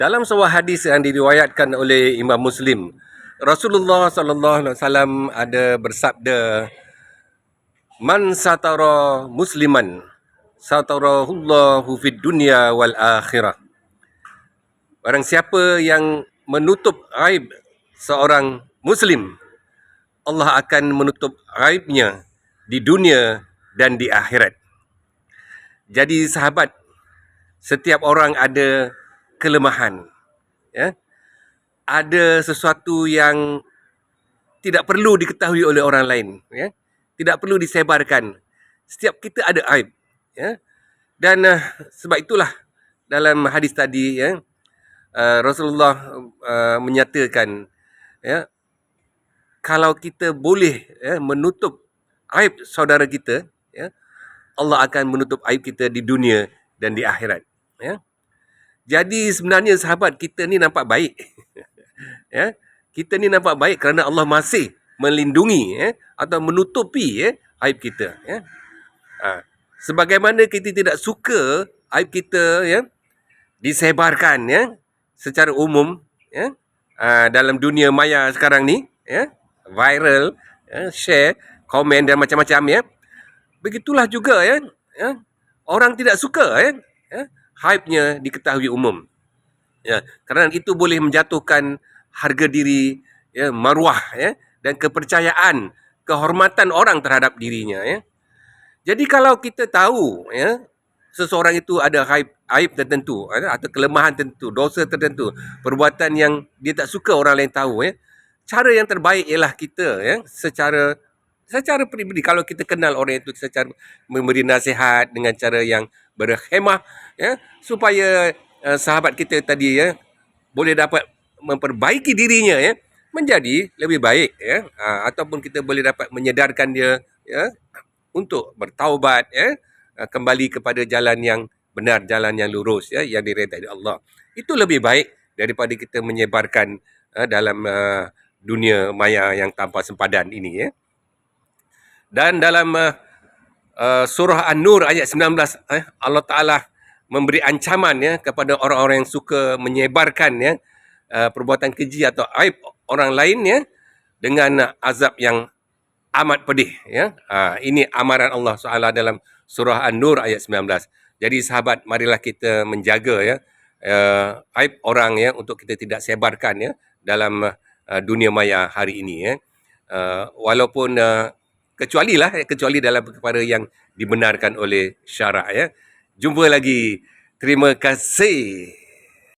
Dalam sebuah hadis yang diriwayatkan oleh Imam Muslim, Rasulullah sallallahu alaihi wasallam ada bersabda, "Man satara musliman, satarahullahu fid dunya wal akhirah." Barang siapa yang menutup aib seorang muslim, Allah akan menutup aibnya di dunia dan di akhirat. Jadi sahabat, setiap orang ada kelemahan, ya. Ada sesuatu yang tidak perlu diketahui oleh orang lain, ya. Tidak perlu disebarkan. Setiap kita ada aib, ya. Dan sebab itulah dalam hadis tadi, ya, Rasulullah menyatakan, ya, kalau kita boleh, ya, menutup aib saudara kita, ya, Allah akan menutup aib kita di dunia dan di akhirat, ya. Jadi sebenarnya sahabat, kita ni nampak baik. Ya, kita ni nampak baik kerana Allah masih melindungi, ya, atau menutupi, ya, aib kita, ya. Sebagaimana kita tidak suka aib kita, ya, disebarkan, ya, secara umum, ya, dalam dunia maya sekarang ni, ya, viral, ya, share, komen dan macam-macam, ya. Begitulah juga, ya, orang tidak suka, ya, aibnya diketahui umum. Ya, kerana itu boleh menjatuhkan harga diri, ya, maruah, ya, dan kepercayaan, kehormatan orang terhadap dirinya, ya. Jadi kalau kita tahu, ya, seseorang itu ada aib tertentu, atau kelemahan tertentu, dosa tertentu, perbuatan yang dia tak suka orang lain tahu, ya, cara yang terbaik ialah kita, ya, secara peribadi, kalau kita kenal orang itu, secara memberi nasihat dengan cara yang berkhemah, ya, supaya sahabat kita tadi, ya, boleh dapat memperbaiki dirinya, ya, menjadi lebih baik, ya. Ataupun kita boleh dapat menyedarkan dia, ya, untuk bertaubat, ya, kembali kepada jalan yang benar, jalan yang lurus, ya, yang diredai Allah. Itu lebih baik daripada kita menyebarkan dalam dunia maya yang tanpa sempadan ini, ya. Dan dalam surah An-Nur ayat 19, Allah Ta'ala memberi ancaman, ya, kepada orang-orang yang suka menyebarkan, ya, perbuatan keji atau aib orang lain, ya, dengan azab yang amat pedih, ya. Ini amaran Allah SWT dalam surah An-Nur ayat 19. Jadi sahabat, marilah kita menjaga, ya, aib orang, ya, untuk kita tidak sebarkan, ya, dalam dunia maya hari ini, ya. Walaupun kecuali dalam perkara yang dibenarkan oleh syarak, ya. Jumpa lagi. Terima kasih.